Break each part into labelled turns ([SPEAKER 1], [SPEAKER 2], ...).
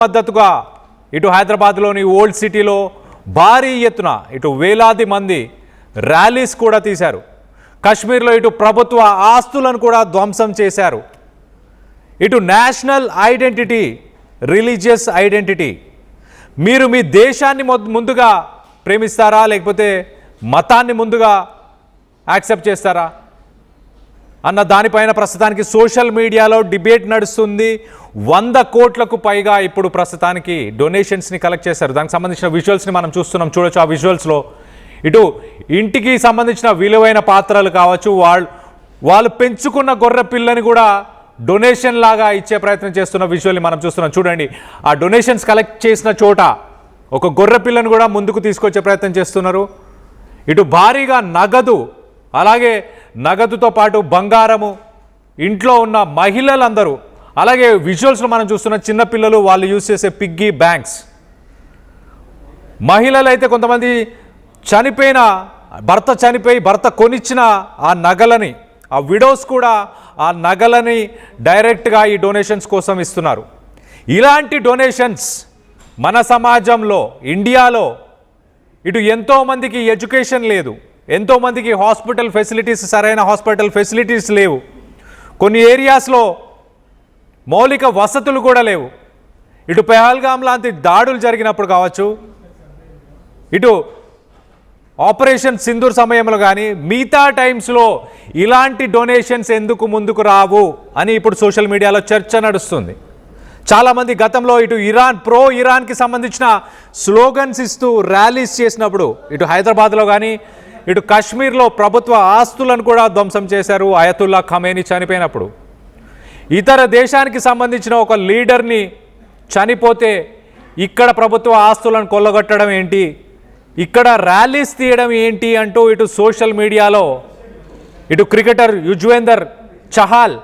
[SPEAKER 1] మద్దతుగా ఇటు హైదరాబాద్లోని ఓల్డ్ సిటీలో భారీ ఎత్తున ఇటు వేలాది మంది ర్యాలీస్ కూడా తీశారు. కశ్మీర్లో ఇటు ప్రభుత్వ ఆస్తులను కూడా ధ్వంసం చేశారు. ఇటు నేషనల్ ఐడెంటిటీ, రిలీజియస్ ఐడెంటిటీ, మీరు మీ దేశాన్ని ముందుగా ప్రేమిస్తారా లేకపోతే మతాన్ని ముందుగా యాక్సెప్ట్ చేస్తారా అన్న దానిపైన ప్రస్తుతానికి సోషల్ మీడియాలో డిబేట్ నడుస్తుంది. 100 కోట్లకు పైగా ఇప్పుడు ప్రస్తుతానికి డొనేషన్స్ని కలెక్ట్ చేశారు. దానికి సంబంధించిన విజువల్స్ని మనం చూడొచ్చు. ఆ విజువల్స్లో ఇటు ఇంటికి సంబంధించిన విలువైన పాత్రలు కావచ్చు, వాళ్ళు పెంచుకున్న గొర్రె పిల్లని కూడా డొనేషన్ లాగా ఇచ్చే ప్రయత్నం చేస్తున్న విజువల్ని మనం చూస్తున్నాం. చూడండి, ఆ డొనేషన్స్ కలెక్ట్ చేసిన చోట ఒక గొర్రె పిల్లని కూడా ముందుకు తీసుకొచ్చే ప్రయత్నం చేస్తున్నారు. ఇటు భారీగా నగదు, అలాగే నగదుతో పాటు బంగారము, ఇంట్లో ఉన్న మహిళలందరూ, అలాగే విజువల్స్లో మనం చూస్తున్న చిన్నపిల్లలు, వాళ్ళు యూజ్ చేసే పిగ్గీ బ్యాంక్స్. మహిళలు అయితే కొంతమంది భర్త కొనిచ్చిన ఆ నగలని, ఆ విడోస్ కూడా ఆ నగలని డైరెక్ట్గా ఈ డొనేషన్స్ కోసం ఇస్తున్నారు. ఇలాంటి డొనేషన్స్ మన సమాజంలో, ఇండియాలో ఇటు ఎంతోమందికి ఎడ్యుకేషన్ లేదు, ఎంతోమందికి సరైన హాస్పిటల్ ఫెసిలిటీస్ లేవు, కొన్ని ఏరియాస్లో మౌలిక వసతులు కూడా లేవు. ఇటు పెహల్గాం లాంటి దాడులు జరిగినప్పుడు కావచ్చు, ఇటు ఆపరేషన్ సింధూర్ సమయంలో కానీ మిగతా టైమ్స్లో ఇలాంటి డొనేషన్స్ ఎందుకు ముందుకు రావు అని ఇప్పుడు సోషల్ మీడియాలో చర్చ నడుస్తుంది. చాలామంది గతంలో ఇటు ఇరాన్కి సంబంధించిన స్లోగన్స్ ఇస్తూ ర్యాలీస్ చేసినప్పుడు ఇటు హైదరాబాద్లో కానీ ఇటు కశ్మీర్లో ప్రభుత్వ ఆస్తులను కూడా ధ్వంసం చేశారు. అయతుల్లా ఖమేనీ చనిపోయినప్పుడు ఇతర దేశానికి సంబంధించిన ఒక లీడర్ని చనిపోతే ఇక్కడ ప్రభుత్వ ఆస్తులను కొల్లగొట్టడం ఏంటి, ఇక్కడ ర్యాలీస్ తీయడం ఏంటి అంటూ ఇటు సోషల్ మీడియాలో ఇటు క్రికెటర్ యుజ్వేందర్ చహాల్,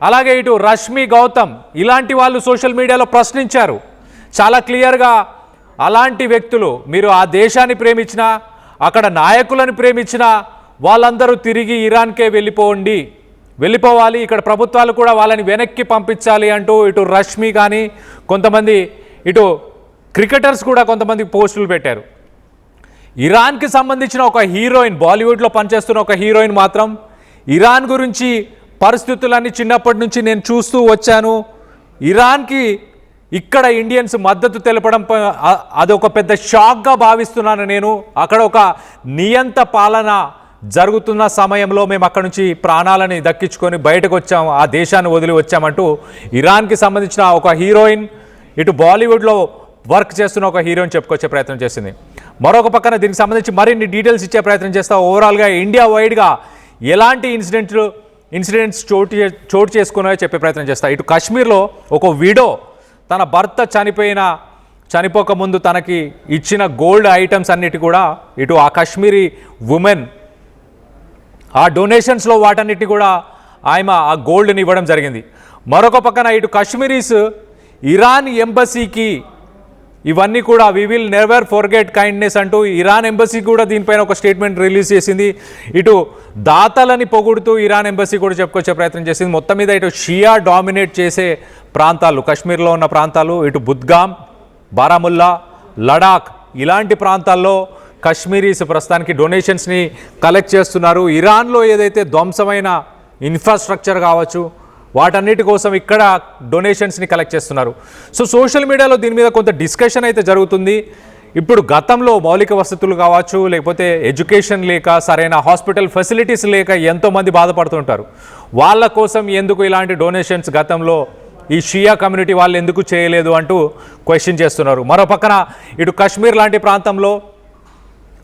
[SPEAKER 1] అలాగే ఇటు రష్మి గౌతమ్, ఇలాంటి వాళ్ళు సోషల్ మీడియాలో ప్రశ్నించారు. చాలా క్లియర్గా అలాంటి వ్యక్తులు, మీరు ఆ దేశాన్ని ప్రేమించినా, అక్కడ నాయకులను ప్రేమించినా వాళ్ళందరూ తిరిగి ఇరాన్కే వెళ్ళిపోవాలి, ఇక్కడ ప్రభుత్వాలు కూడా వాళ్ళని వెనక్కి పంపించాలి అంటూ ఇటు రష్మి కానీ కొంతమంది ఇటు క్రికెటర్స్ కూడా కొంతమంది పోస్టులు పెట్టారు. ఇరాన్కి సంబంధించిన ఒక హీరోయిన్, బాలీవుడ్లో పనిచేస్తున్న ఒక హీరోయిన్ మాత్రం ఇరాన్ గురించి పరిస్థితులన్నీ చిన్నప్పటి నుంచి నేను చూస్తూ వచ్చాను, ఇరాన్కి ఇక్కడ ఇండియన్స్ మద్దతు తెలపడం అదొక పెద్ద షాక్గా భావిస్తున్నాను నేను, అక్కడ ఒక నియంత పాలన జరుగుతున్న సమయంలో మేము అక్కడ నుంచి ప్రాణాలని దక్కించుకొని బయటకు వచ్చాము, ఆ దేశాన్ని వదిలి వచ్చామంటూ ఇరాన్కి సంబంధించిన ఒక హీరోయిన్, ఇటు బాలీవుడ్లో వర్క్ చేస్తున్న ఒక హీరోయిన్ చెప్పుకొచ్చే ప్రయత్నం చేసింది. మరొక పక్కన దీనికి సంబంధించి మరిన్ని డీటెయిల్స్ ఇచ్చే ప్రయత్నం చేస్తా. ఓవరాల్గా ఇండియా వైడ్గా ఎలాంటి ఇన్సిడెంట్స్ చోటు చేసుకున్నాయో చెప్పే ప్రయత్నం చేస్తా. ఇటు కాశ్మీర్లో ఒక విడో తన భర్త చనిపోకముందు తనకి ఇచ్చిన గోల్డ్ ఐటమ్స్ అన్నిటి కూడా ఇటు ఆ కాశ్మీరీ ఉమెన్ ఆ డొనేషన్స్లో వాటన్నిటిని కూడా ఆమె ఆ గోల్డ్ని ఇవ్వడం జరిగింది. మరొక పక్కన ఇటు కాశ్మీరీస్ ఇరాన్ ఎంబసీకి ఇవన్నీ కూడా we will never forget kindness అంటూ ఇరాన్ ఎంబసీ కూడా దీనిపైన ఒక స్టేట్మెంట్ రిలీజ్ చేసింది. ఇటు దాతలని పొగుడుతూ ఇరాన్ ఎంబసీ కూడా చెప్పుకొచ్చే ప్రయత్నం చేసింది. మొత్తం మీద ఇటు షియా డామినేట్ చేసే ప్రాంతాలు, కాశ్మీర్లో ఉన్న ప్రాంతాలు, ఇటు బుద్గామ్, బారాముల్లా, లడాక్ ఇలాంటి ప్రాంతాల్లో కాశ్మీరీస్ ప్రస్తుతానికి డొనేషన్స్ని కలెక్ట్ చేస్తున్నారు. ఇరాన్లో ఏదైతే ధ్వంసమైన ఇన్ఫ్రాస్ట్రక్చర్ కావచ్చు వాటన్నిటి కోసం ఇక్కడ డొనేషన్స్ని కలెక్ట్ చేస్తున్నారు. సో సోషల్ మీడియాలో దీని మీద కొంత డిస్కషన్ అయితే జరుగుతుంది. ఇప్పుడు గతంలో మౌలిక వసతులు కావచ్చు, లేకపోతే ఎడ్యుకేషన్ లేక, సరైన హాస్పిటల్ ఫెసిలిటీస్ లేక ఎంతోమంది బాధపడుతుంటారు. వాళ్ళ కోసం ఎందుకు ఇలాంటి డొనేషన్స్ గతంలో ఈ షియా కమ్యూనిటీ వాళ్ళు ఎందుకు చేయలేదు అంటూ క్వశ్చన్ చేస్తున్నారు. మరో పక్కన ఇటు కాశ్మీర్ లాంటి ప్రాంతంలో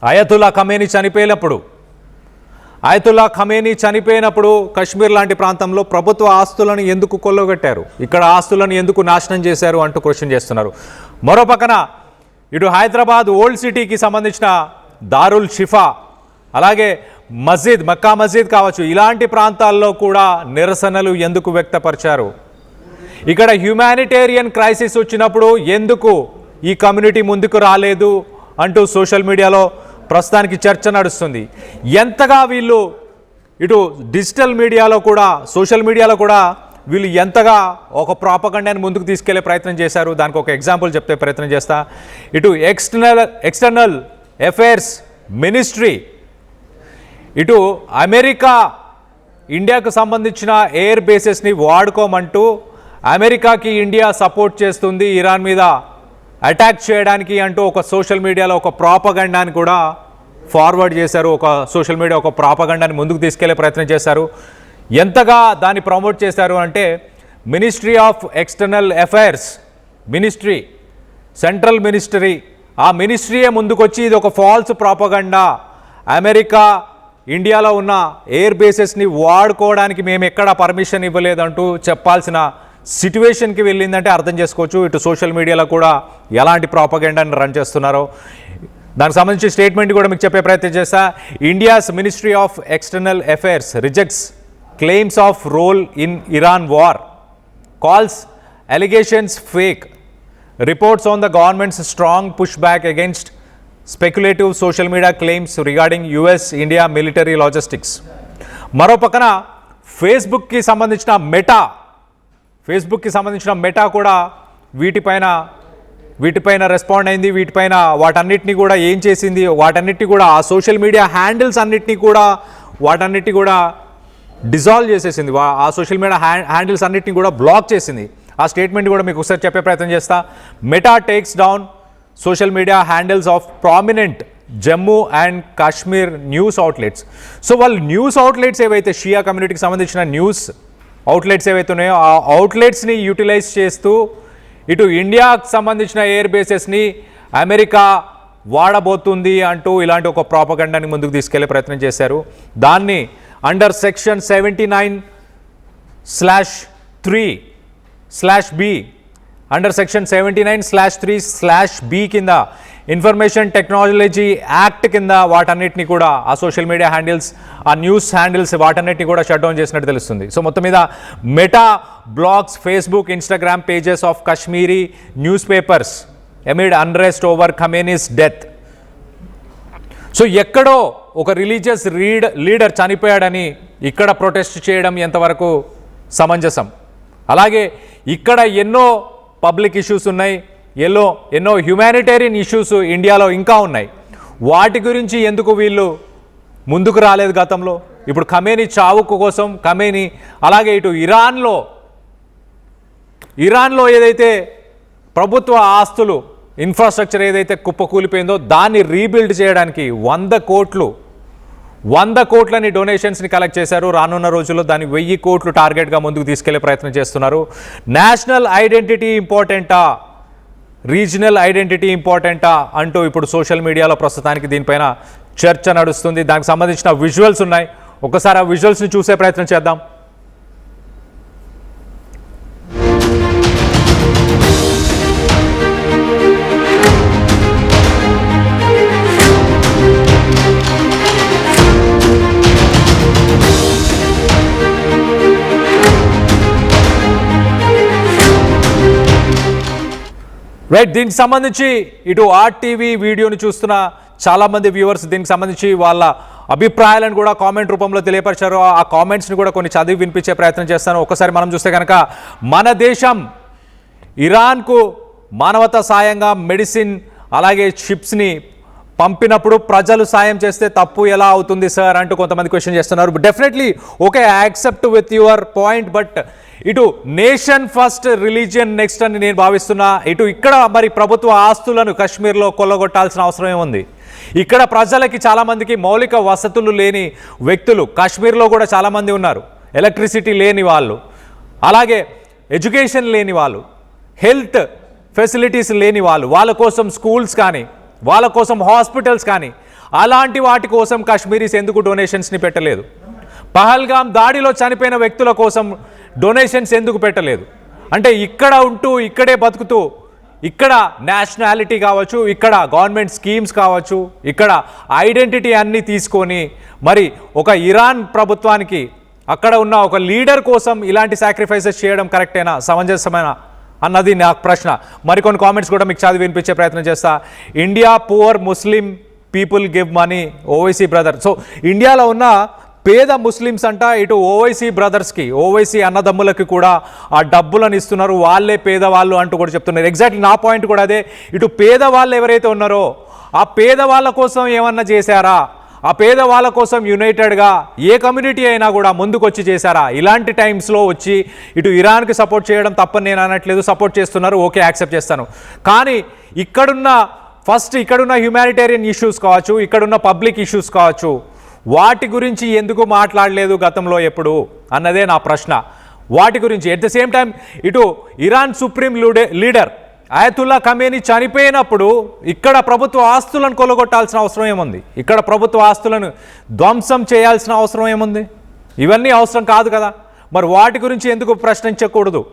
[SPEAKER 1] అయతుల్లా ఖమేనీ చనిపోయినప్పుడు కాశ్మీర్ లాంటి ప్రాంతంలో ప్రభుత్వ ఆస్తులను ఎందుకు కొల్లగొట్టారు, ఇక్కడ ఆస్తులను ఎందుకు నాశనం చేశారు అంటూ క్వశ్చన్ చేస్తున్నారు. మరో పక్కన ఇటు హైదరాబాద్ ఓల్డ్ సిటీకి సంబంధించిన దారుల్ షిఫా, అలాగే మక్కా మస్జిద్ కావచ్చు, ఇలాంటి ప్రాంతాల్లో కూడా నిరసనలు ఎందుకు వ్యక్తపరిచారు, ఇక్కడ హ్యుమానిటేరియన్ క్రైసిస్ వచ్చినప్పుడు ఎందుకు ఈ కమ్యూనిటీ ముందుకు రాలేదు అంటూ సోషల్ మీడియాలో ప్రస్తుతానికి చర్చ నడుస్తుంది. ఎంతగా వీళ్ళు ఇటు డిజిటల్ మీడియాలో కూడా, సోషల్ మీడియాలో కూడా వీళ్ళు ఎంతగా ఒక ప్రాపగండాన్ని ముందుకు తీసుకెళ్లే ప్రయత్నం చేశారు. దానికి ఒక ఎగ్జాంపుల్ చెప్తే ప్రయత్నం చేస్తా. ఇటు ఎక్స్టర్నల్ అఫైర్స్ మినిస్ట్రీ, ఇటు అమెరికా ఇండియాకు సంబంధించిన ఎయిర్ బేసెస్ని వాడుకోమంటూ అమెరికాకి ఇండియా సపోర్ట్ చేస్తుంది ఇరాన్ మీద అటాక్ చేయడానికి అంటూ ఒక సోషల్ మీడియాలో ఒక ప్రాపగండాన్ని కూడా ఫార్వర్డ్ చేశారు. ఒక సోషల్ మీడియా ఒక ప్రాపగండాన్ని ముందుకు తీసుకెళ్లే ప్రయత్నం చేశారు. ఎంతగా దాన్ని ప్రమోట్ చేశారు అంటే ministry of external affairs ministry, central ministry, ఆ మినిస్ట్రీయే ముందుకొచ్చి ఇది ఒక ఫాల్స్ ప్రాపగండా, అమెరికా ఇండియాలో ఉన్న ఎయిర్ బేసెస్ని వాడుకోవడానికి మేము ఎక్కడ పర్మిషన్ ఇవ్వలేదంటూ చెప్పాల్సిన సిట్యువేషన్కి వెళ్ళిందంటే అర్థం చేసుకోవచ్చు ఇటు సోషల్ మీడియాలో కూడా ఎలాంటి ప్రాపగండాని రన్ చేస్తున్నారో. దానికి సంబంధించి స్టేట్మెంట్ కూడా మీకు చెప్పే ప్రయత్నం చేస్తా. India's ministry of external affairs rejects claims of role in Iran war, calls allegations fake, reports on the government's strong pushback against speculative social media claims regarding US-India military logistics. మరో పక్కన ఫేస్బుక్కి సంబంధించిన meta కూడా వీటిపైన respond అయింది. వాటన్నిటిని కూడా ఏం చేసింది, వాటన్నిటిని కూడా ఆ సోషల్ మీడియా హ్యాండిల్స్ అన్నిటినీ కూడా డిజాల్వ్ చేసేసింది. ఆ సోషల్ మీడియా హ్యాండిల్స్ అన్నిటిని కూడా బ్లాక్ చేసింది. ఆ స్టేట్మెంట్ కూడా మీకు ఒకసారి చెప్పే ప్రయత్నం చేస్తా. Meta takes down social media handles of prominent Jammu and Kashmir news outlets. So వాళ్ళు న్యూస్ అవుట్లెట్స్ ఏవైతే షియా కమ్యూనిటీకి సంబంధించిన న్యూస్ అవుట్లెట్స్ ఏవైతే ఉన్నాయో ఆ అవుట్లెట్స్ని యూటిలైజ్ చేస్తూ ఇటు ఇండియాకు సంబంధించిన ఎయిర్ బేసెస్ని అమెరికా వాడబోతుంది అంటూ ఇలాంటి ఒక ప్రాపగండాని ముందుకు తీసుకెళ్లే ప్రయత్నం చేశారు. దాన్ని under section 79/3/B under section 79/3/B కింద ఇన్ఫర్మేషన్ టెక్నాలజీ యాక్ట్ కింద వాటన్నిటిని కూడా ఆ సోషల్ మీడియా హ్యాండిల్స్, ఆ న్యూస్ హ్యాండిల్స్ వాటన్నిటిని కూడా షట్ డౌన్ చేసినట్టు తెలుస్తుంది. సో మొత్తం మీద Meta blogs Facebook, Instagram pages of Kashmiri news papers amid unrest over Khamenei's death. So ఎక్కడో ఒక రిలీజియస్ లీడర్ చనిపోయాడని ఇక్కడ ప్రొటెస్ట్ చేయడం ఎంతవరకు సమంజసం? అలాగే ఇక్కడ ఎన్నో పబ్లిక్ ఇష్యూస్ ఉన్నాయి, ఎన్నో హ్యుమానిటేరియన్ ఇష్యూస్ ఇండియాలో ఇంకా ఉన్నాయి. వాటి గురించి ఎందుకు వీళ్ళు ముందుకు రాలేదు గతంలో? ఇప్పుడు ఖమేనీ చావుకు కోసం అలాగే ఇటు ఇరాన్లో ఏదైతే ప్రభుత్వ ఆస్తులు ఇన్ఫ్రాస్ట్రక్చర్ ఏదైతే కుప్పకూలిపోయిందో దాన్ని రీబిల్డ్ చేయడానికి 100 కోట్లని డొనేషన్స్ని కలెక్ట్ చేశారు. రానున్న రోజుల్లో దాన్ని 1000 కోట్లు టార్గెట్గా ముందుకు తీసుకెళ్లే ప్రయత్నం చేస్తున్నారు. నేషనల్ ఐడెంటిటీ ఇంపార్టెంటా, రీజనల్ ఐడెంటిటీ ఇంపార్టెంటా అంటూ ఇప్పుడు సోషల్ మీడియాలో ప్రస్తుతానికి దీనిపైన చర్చ నడుస్తుంది. దానికి సంబంధించిన విజువల్స్ ఉన్నాయి, ఒకసారి ఆ విజువల్స్ని చూసే ప్రయత్నం చేద్దాం. రైట్, దీనికి సంబంధించి ఇటు ఆర్టీవీ వీడియోని చూస్తున్న చాలామంది వ్యూవర్స్ దీనికి సంబంధించి వాళ్ళ అభిప్రాయాలను కూడా కామెంట్ రూపంలో తెలియపరిచారు. ఆ కామెంట్స్ని కూడా కొన్ని చదివి వినిపించే ప్రయత్నం చేస్తాను. ఒకసారి మనం చూస్తే కనుక మన దేశం ఇరాన్కు మానవతా సాయంగా మెడిసిన్ అలాగే చిప్స్ని పంపినప్పుడు ప్రజలు సాయం చేస్తే తప్పు ఎలా అవుతుంది సార్ అంటూ కొంతమంది క్వశ్చన్ చేస్తున్నారు. Definitely okay, I accept with your point, but ఇటు నేషన్ ఫస్ట్ రిలీజియన్ నెక్స్ట్ అని నేను భావిస్తున్నా. ఇక్కడ మరి ప్రభుత్వ ఆస్తులను కాశ్మీర్లో కొల్లగొట్టాల్సిన అవసరం ఏముంది? ఇక్కడ ప్రజలకి చాలామందికి మౌలిక వసతులు లేని వ్యక్తులు కాశ్మీర్లో కూడా చాలామంది ఉన్నారు. ఎలక్ట్రిసిటీ లేని వాళ్ళు, అలాగే ఎడ్యుకేషన్ లేని వాళ్ళు, హెల్త్ ఫెసిలిటీస్ లేని వాళ్ళు, వాళ్ళ కోసం స్కూల్స్ కానీ వాళ్ళ కోసం హాస్పిటల్స్ కానీ అలాంటి వాటి కోసం కాశ్మీరీస్ ఎందుకు డొనేషన్స్ని పెట్టలేదు? పహల్గామ్ దాడిలో చనిపోయిన వ్యక్తుల కోసం డొనేషన్స్ ఎందుకు పెట్టలేదు? అంటే ఇక్కడ ఉంటూ ఇక్కడే బతుకుతూ ఇక్కడ నేషనాలిటీ కావచ్చు, ఇక్కడ గవర్నమెంట్ స్కీమ్స్ కావచ్చు, ఇక్కడ ఐడెంటిటీ అన్నీ తీసుకొని మరి ఒక ఇరాన్ ప్రభుత్వానికి అక్కడ ఉన్న ఒక లీడర్ కోసం ఇలాంటి సాక్రిఫైసెస్ చేయడం కరెక్టేనా, సమంజసమేనా అన్నది నా ప్రశ్న. మరికొన్ని కామెంట్స్ కూడా మీకు చదివి వినిపించే ప్రయత్నం చేస్తా. India poor Muslim people give money Owaisi brother. So ఇండియాలో ఉన్న పేద ముస్లిమ్స్ అంట ఇటు ఓవైసీ బ్రదర్స్కి, ఓవైసీ అన్నదమ్ములకి కూడా ఆ డబ్బులను ఇస్తున్నారు, వాళ్ళే పేదవాళ్ళు అంటూ కూడా చెప్తున్నారు. ఎగ్జాక్ట్లీ నా పాయింట్ కూడా అదే. ఇటు పేదవాళ్ళు ఎవరైతే ఉన్నారో ఆ పేదవాళ్ళ కోసం ఏమన్నా చేశారా? ఆ పేదవాళ్ళ కోసం యునైటెడ్గా ఏ కమ్యూనిటీ అయినా కూడా ముందుకొచ్చి చేశారా? ఇలాంటి టైమ్స్లో వచ్చి ఇటు ఇరాన్కి సపోర్ట్ చేయడం తప్పని నేను అనట్లేదు, సపోర్ట్ చేస్తున్నారు, ఓకే యాక్సెప్ట్ చేస్తాను. కానీ ఇక్కడున్న హ్యుమానిటేరియన్ ఇష్యూస్ కావచ్చు, ఇక్కడున్న పబ్లిక్ ఇష్యూస్ కావచ్చు, వాటి గురించి ఎందుకు మాట్లాడలేదు గతంలో ఎప్పుడు అన్నదే నా ప్రశ్న. వాటి గురించి ఎట్ ద సేమ్ టైం ఇటు Iran supreme leader Ayatollah Khamenei చనిపోయినప్పుడు ఇక్కడ ప్రభుత్వ ఆస్తులను కొలగొట్టాల్సిన అవసరం ఏముంది? ఇక్కడ ప్రభుత్వ ఆస్తులను ధ్వంసం చేయాల్సిన అవసరం ఏముంది? ఇవన్నీ అవసరం కాదు కదా. మరి వాటి గురించి ఎందుకు ప్రశ్నించకూడదు?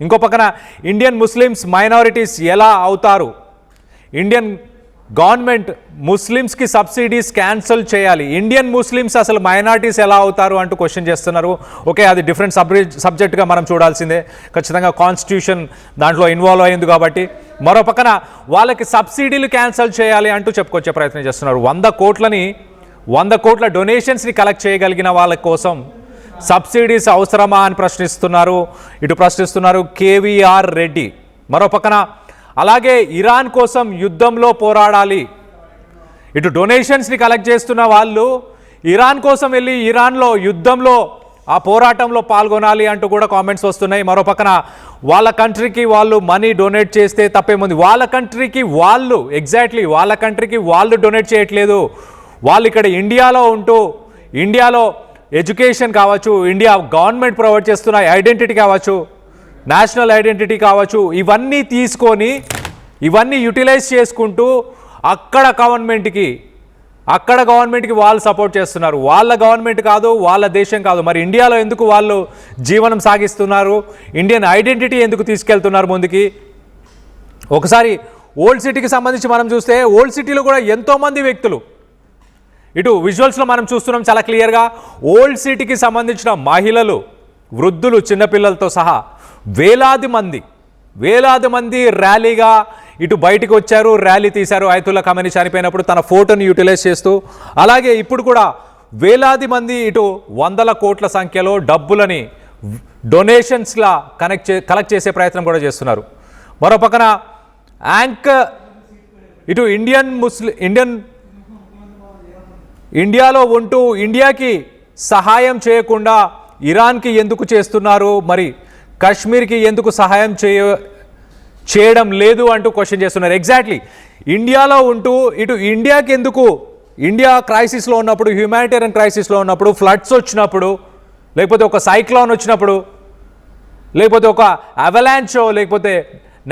[SPEAKER 1] ఇంకో పక్కన ఇండియన్ ముస్లిమ్స్ మైనారిటీస్ ఎలా అవుతారు? ఇండియన్ గవర్నమెంట్ ముస్లిమ్స్కి సబ్సిడీస్ క్యాన్సిల్ చేయాలి, ఇండియన్ ముస్లిమ్స్ అసలు మైనారిటీస్ ఎలా అవుతారు అంటూ క్వశ్చన్ చేస్తున్నారు. ఓకే, అది డిఫరెంట్ సబ్జెక్ట్గా మనం చూడాల్సిందే. ఖచ్చితంగా కాన్స్టిట్యూషన్ దాంట్లో ఇన్వాల్వ్ అయ్యింది కాబట్టి. మరో పక్కన వాళ్ళకి సబ్సిడీలు క్యాన్సిల్ చేయాలి అంటూ చెప్పుకొచ్చే ప్రయత్నం చేస్తున్నారు. 100 కోట్ల డొనేషన్స్ని కలెక్ట్ చేయగలిగిన వాళ్ళ కోసం సబ్సిడీస్ అవసరమా అని ప్రశ్నిస్తున్నారు కేవీఆర్ రెడ్డి. మరో పక్కన అలాగే ఇరాన్ కోసం యుద్ధంలో పోరాడాలి, ఇటు డొనేషన్స్ని కలెక్ట్ చేస్తున్న వాళ్ళు ఇరాన్ కోసం వెళ్ళి ఇరాన్లో యుద్ధంలో ఆ పోరాటంలో పాల్గొనాలి అంటూ కూడా కామెంట్స్ వస్తున్నాయి. మరో పక్కన వాళ్ళ కంట్రీకి వాళ్ళు మనీ డొనేట్ చేస్తే తప్పేముంది? వాళ్ళ కంట్రీకి వాళ్ళు డొనేట్ చేయట్లేదు. వాళ్ళు ఇక్కడ ఇండియాలో ఉంటూ ఇండియాలో ఎడ్యుకేషన్ కావచ్చు, ఇండియా గవర్నమెంట్ ప్రొవైడ్ చేస్తున్న ఐడెంటిటీ కావచ్చు, నేషనల్ ఐడెంటిటీ కావచ్చు, ఇవన్నీ యూటిలైజ్ చేసుకుంటూ అక్కడ గవర్నమెంట్కి వాళ్ళు సపోర్ట్ చేస్తున్నారు. వాళ్ళ గవర్నమెంట్ కాదు, వాళ్ళ దేశం కాదు. మరి ఇండియాలో ఎందుకు వాళ్ళు జీవనం సాగిస్తున్నారు? ఇండియన్ ఐడెంటిటీ ఎందుకు తీసుకెళ్తున్నారు ముందుకి? ఒకసారి ఓల్డ్ సిటీకి సంబంధించి మనం చూస్తే ఓల్డ్ సిటీలో కూడా ఎంతోమంది వ్యక్తులు, ఇటు విజువల్స్లో మనం చూస్తున్నాం చాలా క్లియర్గా, ఓల్డ్ సిటీకి సంబంధించిన మహిళలు, వృద్ధులు, చిన్నపిల్లలతో సహా వేలాది మంది ర్యాలీగా ఇటు బయటకు వచ్చారు, ర్యాలీ తీశారు. అయతుల్లా ఖమేనీ చనిపోయినప్పుడు తన ఫోటోని యూటిలైజ్ చేస్తూ. అలాగే ఇప్పుడు కూడా వేలాది మంది ఇటు 100 కోట్ల సంఖ్యలో డబ్బులని డొనేషన్స్లా కలెక్ట్ చేసే ప్రయత్నం కూడా చేస్తున్నారు. మరో పక్కన ఇటు ఇండియాలో ఉంటూ ఇండియాకి సహాయం చేయకుండా ఇరాన్కి ఎందుకు చేస్తున్నారు? మరి కశ్మీర్కి ఎందుకు సహాయం చేయడం లేదు అంటూ క్వశ్చన్ చేస్తున్నారు. ఎగ్జాక్ట్లీ ఇండియాలో ఉంటూ ఇటు ఇండియాకి ఎందుకు, ఇండియా క్రైసిస్లో ఉన్నప్పుడు, హ్యుమానిటేరియన్ క్రైసిస్లో ఉన్నప్పుడు, ఫ్లడ్స్ వచ్చినప్పుడు, లేకపోతే ఒక సైక్లోన్ వచ్చినప్పుడు, లేకపోతే ఒక అవలాంచో, లేకపోతే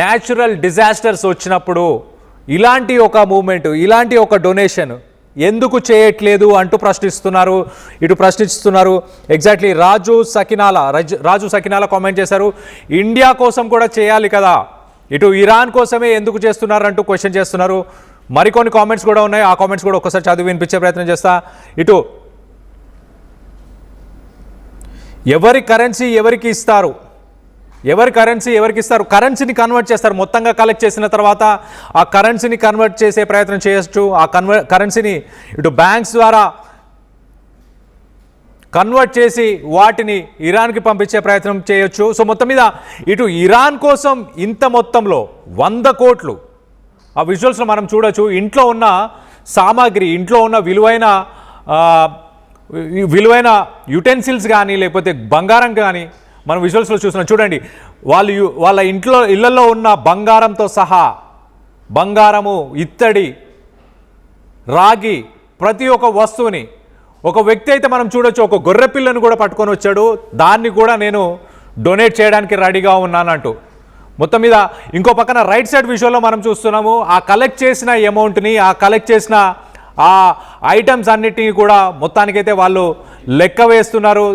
[SPEAKER 1] న్యాచురల్ డిజాస్టర్స్ వచ్చినప్పుడు ఇలాంటి ఒక మూమెంట్, ఇలాంటి ఒక డొనేషన్ ఎందుకు చేయట్లేదు అంటూ ప్రశ్నిస్తున్నారు. ఎగ్జాక్ట్లీ రాజు సకినాల కామెంట్ చేశారు, ఇండియా కోసం కూడా చేయాలి కదా, ఇటు ఇరాన్ కోసమే ఎందుకు చేస్తున్నారు అంటూ క్వశ్చన్ చేస్తున్నారు. మరికొన్ని కామెంట్స్ కూడా ఉన్నాయి, ఆ కామెంట్స్ కూడా ఒకసారి చదివి వినిపించే ప్రయత్నం చేస్తా. ఇటు ఎవరి కరెన్సీ ఎవరికి ఇస్తారు? కరెన్సీని కన్వర్ట్ చేస్తారు. మొత్తంగా కలెక్ట్ చేసిన తర్వాత ఆ కరెన్సీని కన్వర్ట్ చేసే ప్రయత్నం చేయొచ్చు. ఆ కరెన్సీని ఇటు బ్యాంక్స్ ద్వారా కన్వర్ట్ చేసి వాటిని ఇరాన్కి పంపించే ప్రయత్నం చేయొచ్చు. సో మొత్తం మీద ఇటు ఇరాన్ కోసం ఇంత మొత్తంలో 100 కోట్లు ఆ విజువల్స్లో మనం చూడొచ్చు. ఇంట్లో ఉన్న సామాగ్రి, ఇంట్లో ఉన్న విలువైన యుటెన్సిల్స్ కానీ, లేకపోతే బంగారం కానీ మనం విజువల్స్లో చూస్తున్నాం. చూడండి, వాళ్ళ ఇళ్లలో ఉన్న బంగారంతో సహా, బంగారము, ఇత్తడి, రాగి, ప్రతి ఒక్క వస్తువుని, ఒక వ్యక్తి అయితే మనం చూడొచ్చు ఒక గొర్రె పిల్లను కూడా పట్టుకొని వచ్చాడు, దాన్ని కూడా నేను డొనేట్ చేయడానికి రెడీగా ఉన్నానంటూ. మొత్తం మీద ఇంకో పక్కన రైట్ సైడ్ విజువల్లో మనం చూస్తున్నాము ఆ కలెక్ట్ చేసిన అమౌంట్ని, ఆ కలెక్ట్ చేసిన ఆ ఐటమ్స్ అన్నిటినీ కూడా మొత్తానికైతే వాళ్ళు లెక్క వేస్తున్నారు.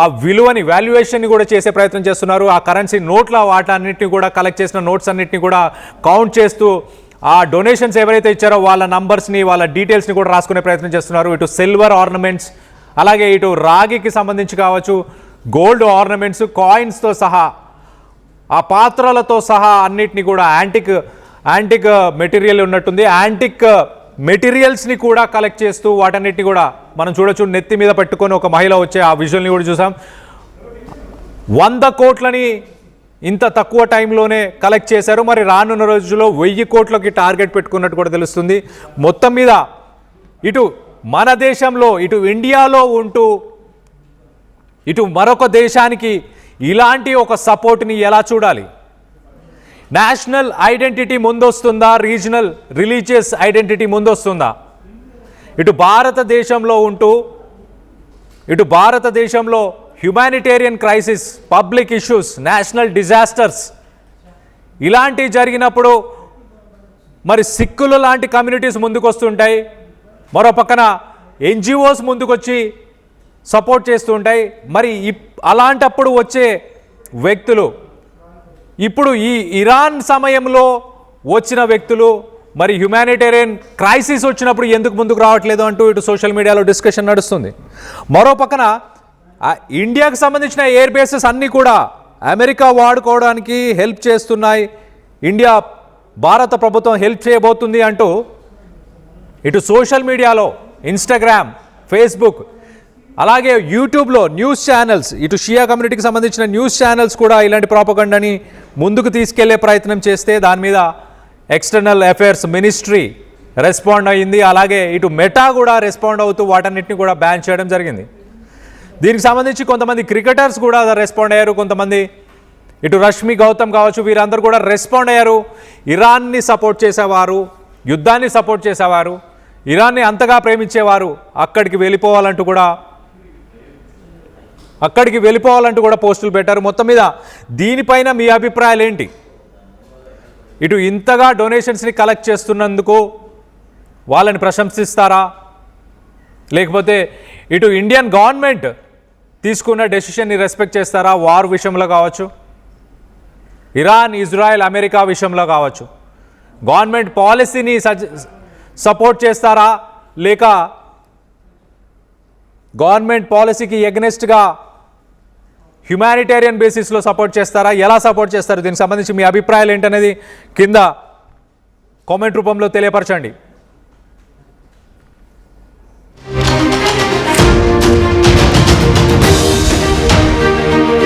[SPEAKER 1] ఆ విలువని, వాల్యుయేషన్ని కూడా చేసే ప్రయత్నం చేస్తున్నారు. ఆ కరెన్సీ నోట్ల వాటన్నిటిని కూడా, కలెక్ట్ చేసిన నోట్స్ అన్నిటిని కూడా కౌంట్ చేస్తూ ఆ డొనేషన్స్ ఎవరైతే ఇచ్చారో వాళ్ళ నంబర్స్ని, వాళ్ళ డీటెయిల్స్ని కూడా రాసుకునే ప్రయత్నం చేస్తున్నారు. ఇటు సిల్వర్ ఆర్నమెంట్స్, అలాగే ఇటు రాగికి సంబంధించి కావచ్చు, గోల్డ్ ఆర్నమెంట్స్, కాయిన్స్తో సహా, ఆ పాత్రలతో సహా అన్నిటిని కూడా యాంటిక్ మెటీరియల్ ఉన్నట్టుంది, యాంటిక్ మెటీరియల్స్ని కూడా కలెక్ట్ చేస్తూ వాటన్నిటిని కూడా మనం చూడొచ్చు. నెత్తి మీద పెట్టుకొని ఒక మహిళ వచ్చే ఆ విజువల్ని కూడా చూసాం. 100 కోట్లని ఇంత తక్కువ టైంలోనే కలెక్ట్ చేశారు. మరి రానున్న రోజుల్లో 1000 కోట్లకి టార్గెట్ పెట్టుకున్నట్టు కూడా తెలుస్తుంది. మొత్తం మీద ఇటు మన దేశంలో ఇటు ఇండియాలో ఉంటూ ఇటు మరొక దేశానికి ఇలాంటి ఒక సపోర్ట్ని ఎలా చూడాలి? నేషనల్ ఐడెంటిటీ ముందొస్తుందా? రీజనల్ రిలీజియస్ ఐడెంటిటీ ముందొస్తుందా? ఇటు భారతదేశంలో ఉంటూ ఇటు భారతదేశంలో humanitarian crisis, public issues, national disasters ఇలాంటివి జరిగినప్పుడు మరి సిక్కులు లాంటి కమ్యూనిటీస్ ముందుకు వస్తుంటాయి. మరో పక్కన ఎన్జిఓస్ ముందుకొచ్చి సపోర్ట్ చేస్తూ ఉంటాయి. మరి అలాంటప్పుడు వచ్చే వ్యక్తులు ఇప్పుడు ఈ ఇరాన్ సమయంలో వచ్చిన వ్యక్తులు మరి హ్యుమానిటేరియన్ క్రైసిస్ వచ్చినప్పుడు ఎందుకు ముందుకు రావట్లేదు అంటూ ఇటు సోషల్ మీడియాలో డిస్కషన్ నడుస్తుంది. మరో పక్కన ఇండియాకు సంబంధించిన ఎయిర్ బేసెస్ అన్నీ కూడా అమెరికా వాడుకోవడానికి హెల్ప్ చేస్తున్నాయి, ఇండియా భారత ప్రభుత్వం హెల్ప్ చేయబోతుంది అంటూ ఇటు సోషల్ మీడియాలో ఇన్స్టాగ్రామ్, ఫేస్బుక్ అలాగే యూట్యూబ్లో న్యూస్ ఛానల్స్, ఇటు షియా కమ్యూనిటీకి సంబంధించిన న్యూస్ ఛానల్స్ కూడా ఇలాంటి ప్రాపగండాని ముందుకు తీసుకెళ్లే ప్రయత్నం చేస్తే దాని మీద ఎక్స్టర్నల్ అఫైర్స్ మినిస్ట్రీ రెస్పాండ్ అయ్యింది. అలాగే ఇటు మెటా కూడా రెస్పాండ్ అవుతూ వాటన్నిటిని కూడా బ్యాన్ చేయడం జరిగింది. దీనికి సంబంధించి కొంతమంది క్రికెటర్స్ కూడా రెస్పాండ్ అయ్యారు. కొంతమంది ఇటు రష్మి గౌతమ్ కావచ్చు, వీరందరూ కూడా రెస్పాండ్ అయ్యారు. ఇరాన్ని సపోర్ట్ చేసేవారు, యుద్ధాన్ని సపోర్ట్ చేసేవారు, ఇరాన్ని అంతగా ప్రేమించేవారు అక్కడికి వెళ్ళిపోవాలంటూ కూడా పోస్టులు పెట్టారు. మొత్తం మీద దీనిపైన మీ అభిప్రాయాలు ఏంటి? ఇటు ఇంతగా డొనేషన్స్ని కలెక్ట్ చేస్తున్నందుకు వాళ్ళని ప్రశంసిస్తారా, లేకపోతే ఇటు ఇండియన్ గవర్నమెంట్ తీసుకున్న డెసిషన్ని రెస్పెక్ట్ చేస్తారా? వార్ విషయంలో కావచ్చు, ఇరాన్, ఇజ్రాయెల్, అమెరికా విషయంలో కావచ్చు, గవర్నమెంట్ పాలసీని సపోర్ట్ చేస్తారా, లేక గవర్నమెంట్ పాలసీకి ఎగ్నెస్ట్గా హ్యుమానిటేరియన్ బేసిస్లో సపోర్ట్ చేస్తారా? ఎలా సపోర్ట్ చేస్తారు? దీనికి సంబంధించి మీ అభిప్రాయాలు ఏంటనేది కింద కామెంట్ రూపంలో తెలియపరచండి.